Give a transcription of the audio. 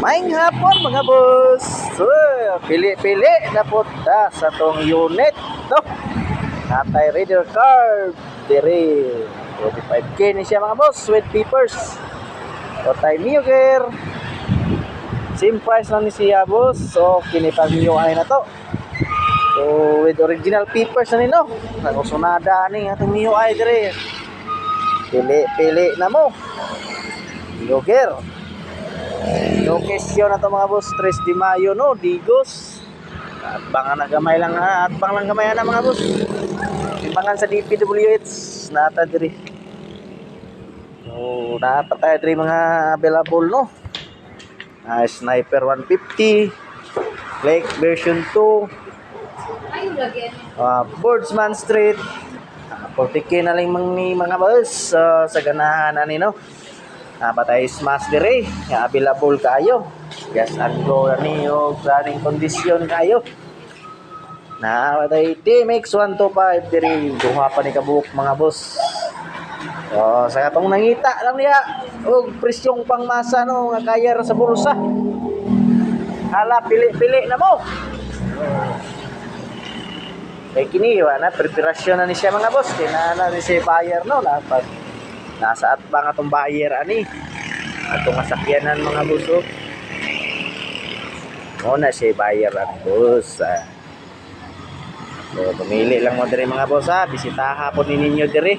Maing hapon mga boss. So, pili-pili na po ta sa tong unit, no? Natay reader card. Diri 45k ni siya mga boss with papers. O tay Muger. Same price lang ni siya boss. So, kinipag UI na to. So, with original papers na nino. Nagusunada ni atong UI diri. Pili-pili na mo. Muger. Location na to mga boss, 3 de Mayo no, Digos. Atbangan na gamay lang ha, atbang lang gamay na mga boss. Timbangan sa DPWH nata diri. So, nata tayo diri mga available no. Sniper 150, Lake version 2. Boardsman Street. 40k na lang mga boss sa ganahan ani no. Patay smash dire, nga available kayo. Yes, and go ani og running condition kayo. Patay TMX 125 dire, duha pa ni kabuok mga boss. So, sa katong nangita lang niya og presyong pangmasa no nga kaya ra sa bulsa. Hala pili-pili na mo. Kay kini na preparasyon na ni siya mga boss, kinahanglan ni si buyer no dapat nasa at bang atong buyer ani atong masakyanan mga boss. Na si buyer at boss. So pumili lang mo diri mga boss ha, bisitaha po ninyo diri.